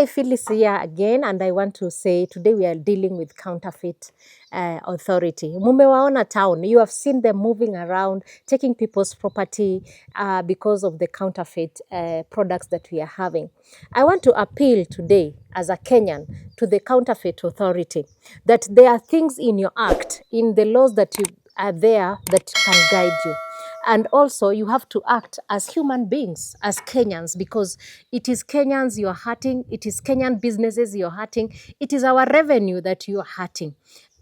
Hi, Phyllis here again, and I want to say today we are dealing with Counterfeit Authority. Mumewaona town, you have seen them moving around, taking people's property because of the counterfeit products that we are having. I want to appeal today as a Kenyan to the Counterfeit Authority that there are things in your act, in the laws that you are there that can guide you. And also, you have to act as human beings, as Kenyans, because it is Kenyans you're hurting, it is Kenyan businesses you're hurting, it is our revenue that you're hurting.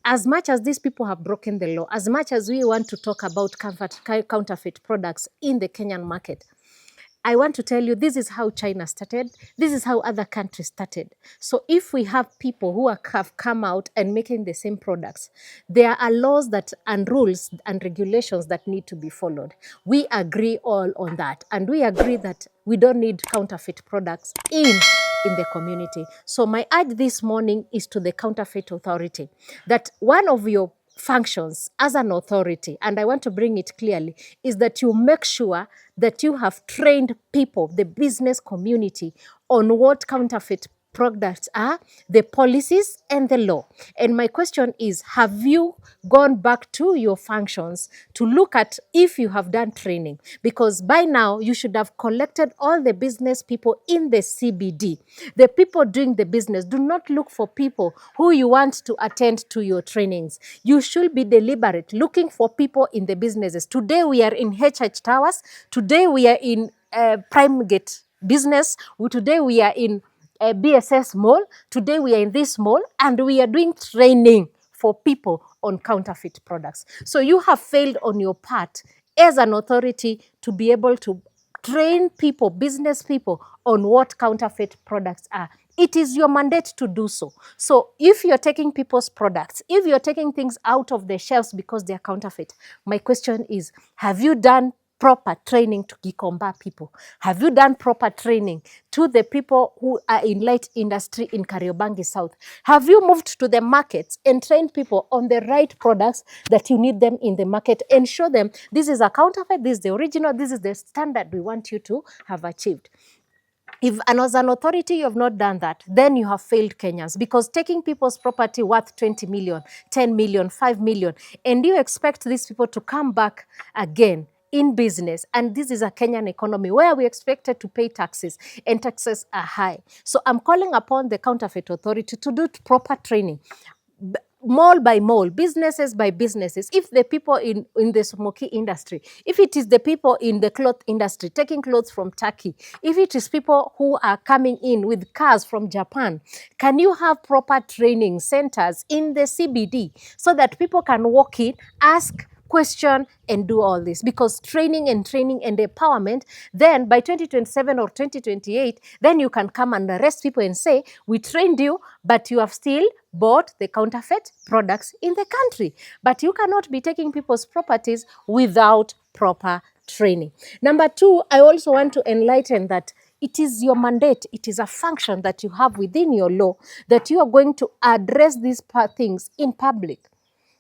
As much as these people have broken the law, as much as we want to talk about counterfeit products in the Kenyan market, I want to tell you, this is how China started. This is how other countries started. So if we have people who have come out and making the same products, there are laws that and rules and regulations that need to be followed. We agree all on that. And we agree that we don't need counterfeit products in the community. So my urge this morning is to the Counterfeit Authority that one of your functions as an authority, and I want to bring it clearly, is that you make sure that you have trained people, the business community, on what counterfeit products are, the policies and the law. And my question is, have you gone back to your functions to look at if you have done training? Because by now you should have collected all the business people in the CBD. The people doing the business, do not look for people who you want to attend to your trainings. You should be deliberate, looking for people in the businesses. Today we are in HH Towers. Today we are in Prime Gate business. Today we are in BSS mall. Today we are in this mall and we are doing training for people on counterfeit products. So you have failed on your part as an authority to be able to train people, business people, on what counterfeit products are. It is your mandate to do so. So if you're taking people's products, if you're taking things out of the shelves because they're counterfeit, my question is, have you done proper training to Gikomba people? Have you done proper training to the people who are in light industry in Kariobangi South? Have you moved to the markets and trained people on the right products that you need them in the market and show them this is a counterfeit, this is the original, this is the standard we want you to have achieved? If as an authority you have not done that, then you have failed Kenyans, because taking people's property worth 20 million, 10 million, 5 million, and you expect these people to come back again in business, and this is a Kenyan economy where we expected to pay taxes, and taxes are high. So I'm calling upon the Counterfeit Authority to do proper training, mall by mall, businesses by businesses. If the people in the smoky industry, if it is the people in the cloth industry taking clothes from Turkey, if it is people who are coming in with cars from Japan, can you have proper training centers in the CBD so that people can walk in, ask, question, and do all this? Because training and empowerment, then by 2027 or 2028, then you can come and arrest people and say, we trained you, but you have still bought the counterfeit products in the country. But you cannot be taking people's properties without proper training. Number two, I also want to enlighten that it is your mandate, it is a function that you have within your law that you are going to address these things in public.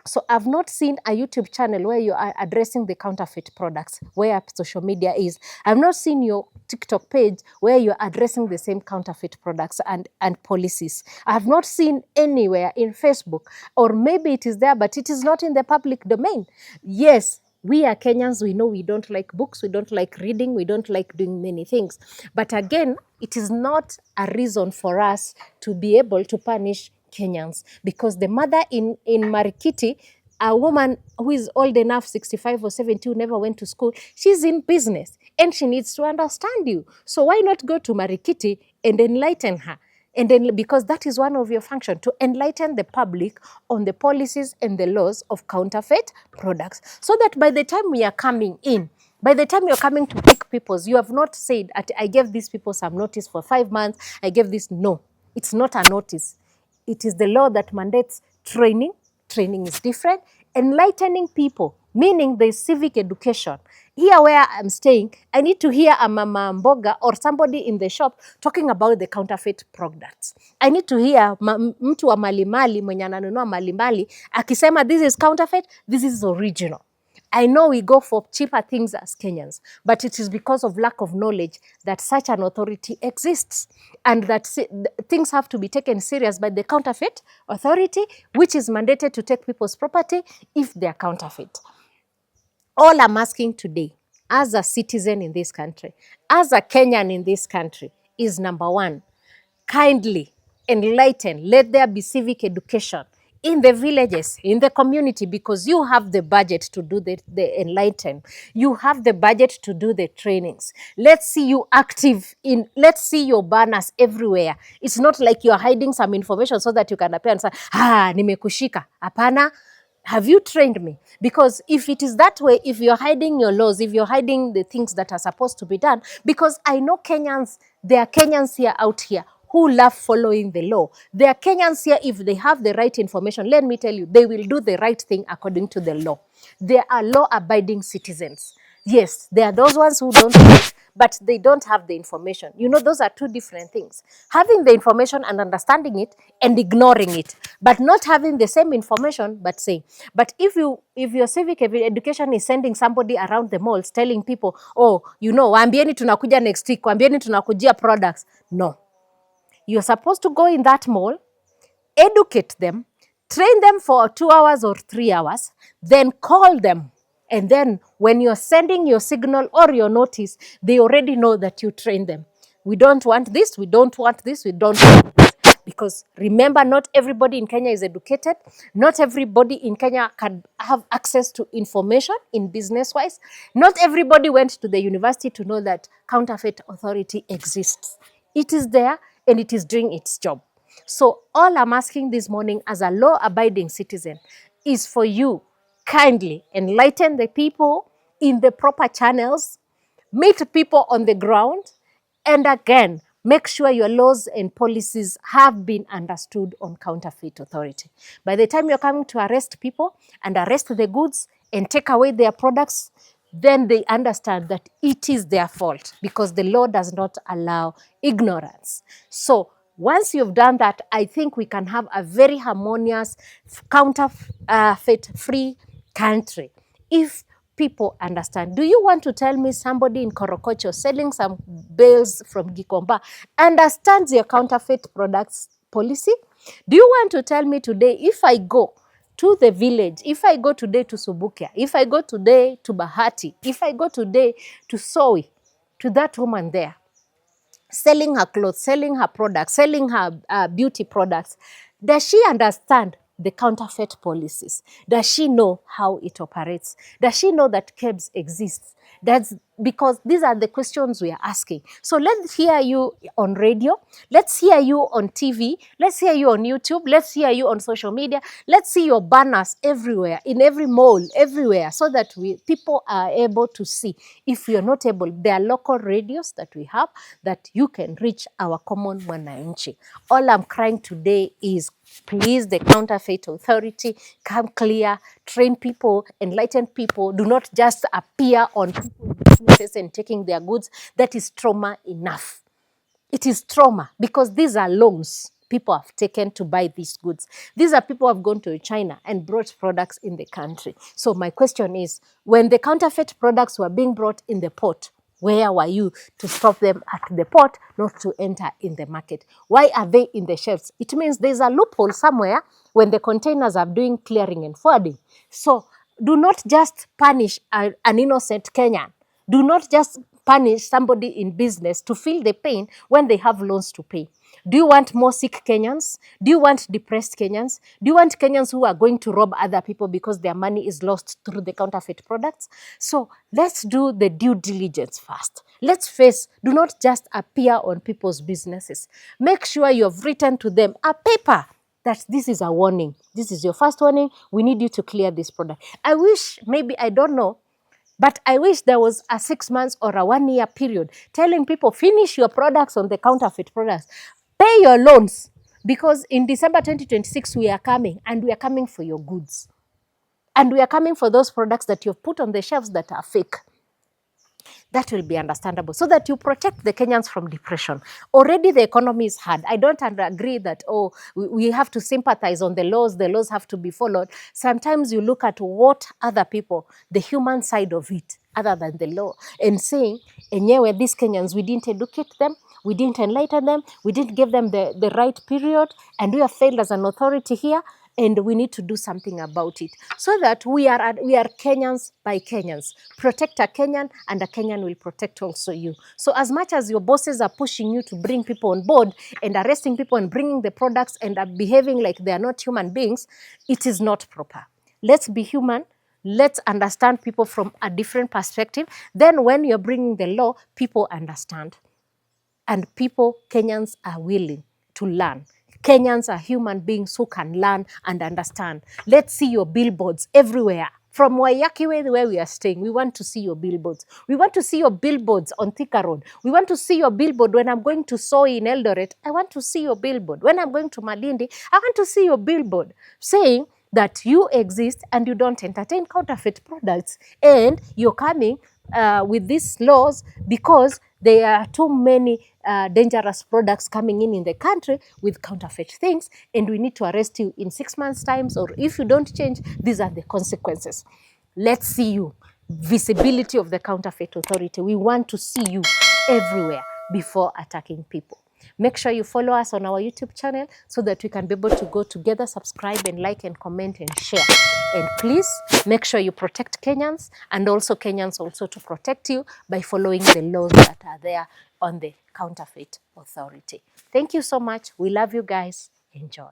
So I've not seen a YouTube channel where you are addressing the counterfeit products, where social media is. I've not seen your TikTok page where you're addressing the same counterfeit products and policies. I have not seen anywhere in Facebook, or maybe it is there, but it is not in the public domain. Yes, we are Kenyans, we know we don't like books, we don't like reading, we don't like doing many things. But again, it is not a reason for us to be able to punish Kenyans, because the mother in Marikiti, a woman who is old enough, 65 or 70, who never went to school, she's in business and she needs to understand you. So why not go to Marikiti and enlighten her? And then, because that is one of your functions, to enlighten the public on the policies and the laws of counterfeit products, so that by the time we are coming in, by the time you're coming to pick people's, you have not said, I gave these people some notice for 5 months, I gave this. No, it's not a notice. It is the law that mandates training. Training is different. Enlightening people, meaning there is civic education. Here where I'm staying, I need to hear a mama mboga or somebody in the shop talking about the counterfeit products. I need to hear mtu wa malimali mwenye ananunua malimali akisema this is counterfeit, this is original. I know we go for cheaper things as Kenyans, but it is because of lack of knowledge that such an authority exists, and that things have to be taken serious by the Counterfeit Authority, which is mandated to take people's property if they are counterfeit. All I'm asking today, as a citizen in this country, as a Kenyan in this country, is number one, kindly enlighten, let there be civic education in the villages, in the community, because you have the budget to do the enlighten. You have the budget to do the trainings. Let's see you active in, let's see your banners everywhere. It's not like you're hiding some information so that you can appear and say, nimekushika. Hapana. Have you trained me? Because if it is that way, if you're hiding your laws, if you're hiding the things that are supposed to be done, because I know Kenyans, there are Kenyans here out here who love following the law. There are Kenyans here, if they have the right information, let me tell you, they will do the right thing according to the law. There are law-abiding citizens. Yes, there are those ones who don't know it, but they don't have the information. You know, those are two different things. Having the information and understanding it and ignoring it, but not having the same information but saying. But if your civic education is sending somebody around the malls telling people, oh, you know, waambieni tunakuja next week, waambieni tunakujia products. No. You're supposed to go in that mall, educate them, train them for 2 hours or 3 hours, then call them. And then when you're sending your signal or your notice, they already know that you train them. We don't want this, we don't want this, we don't want this. Because remember, not everybody in Kenya is educated. Not everybody in Kenya can have access to information in business-wise. Not everybody went to the university to know that Counterfeit Authority exists. It is there and it is doing its job. So all I'm asking this morning as a law-abiding citizen is for you, kindly enlighten the people in the proper channels, meet people on the ground, and again, make sure your laws and policies have been understood on Counterfeit Authority. By the time you're coming to arrest people and arrest the goods and take away their products, then they understand that it is their fault, because the law does not allow ignorance. So once you've done that, I think we can have a very harmonious, counterfeit-free country if people understand. Do you want to tell me somebody in Korokocho selling some bales from Gikomba understands your counterfeit products policy? Do you want to tell me today, if I go to the village, if I go today to Subukia, if I go today to Bahati, if I go today to Sowi, to that woman there, selling her clothes, selling her products, selling her beauty products, does she understand the counterfeit policies? Does she know how it operates? Does she know that KEBS exists? That's because these are the questions we are asking. So let's hear you on radio. Let's hear you on TV. Let's hear you on YouTube. Let's hear you on social media. Let's see your banners everywhere, in every mall, everywhere, so that people are able to see. If you're not able, there are local radios that we have that you can reach our common mwananchi. All I'm crying today is, please, the Counterfeit Authority, come clear, train people, enlighten people. Do not just appear on people's businesses and taking their goods. That is trauma enough. It is trauma, because these are loans people have taken to buy these goods. These are people who have gone to China and brought products in the country. So my question is, when the counterfeit products were being brought in the port, where were you to stop them at the port, not to enter in the market? Why are they in the shelves? It means there's a loophole somewhere when the containers are doing clearing and forwarding. So do not just punish an innocent Kenyan. Do not just punish somebody in business to feel the pain when they have loans to pay. Do you want more sick Kenyans? Do you want depressed Kenyans? Do you want Kenyans who are going to rob other people because their money is lost through the counterfeit products? So let's do the due diligence first. Let's face, do not just appear on people's businesses. Make sure you have written to them a paper that this is a warning. This is your first warning. We need you to clear this product. I wish, maybe, I don't know, but I wish there was a 6 months or a 1 year period telling people, finish your products on the counterfeit products. Pay your loans, because in December 2026, we are coming, and we are coming for your goods. And we are coming for those products that you've put on the shelves that are fake. That will be understandable, so that you protect the Kenyans from depression. Already the economy is hard. I don't agree that, oh, we have to sympathize on the laws have to be followed. Sometimes you look at what other people, the human side of it, other than the law, and saying, enyewe, these Kenyans, we didn't educate them, we didn't enlighten them, we didn't give them the right period, and we have failed as an authority here, and we need to do something about it, so that we are Kenyans by Kenyans. Protect a Kenyan, and a Kenyan will protect also you. So as much as your bosses are pushing you to bring people on board and arresting people and bringing the products and are behaving like they are not human beings, it is not proper. Let's be human. Let's understand people from a different perspective. Then when you're bringing the law, people understand. And people, Kenyans, are willing to learn. Kenyans are human beings who can learn and understand. Let's see your billboards everywhere. From Waiyaki, where we are staying, we want to see your billboards. We want to see your billboards on Thika Road. We want to see your billboard when I'm going to Soy in Eldoret. I want to see your billboard. When I'm going to Malindi, I want to see your billboard saying that you exist and you don't entertain counterfeit products. And you're coming with these laws because there are too many dangerous products coming in the country with counterfeit things, and we need to arrest you in 6 months' time, or if you don't change, these are the consequences. Let's see you. Visibility of the Counterfeit Authority. We want to see you everywhere before attacking people. Make sure you follow us on our YouTube channel so that we can be able to go together, subscribe and like and comment and share. And please make sure you protect Kenyans, and also Kenyans also to protect you by following the laws that are there on the Counterfeit Authority. Thank you so much. We love you guys. Enjoy.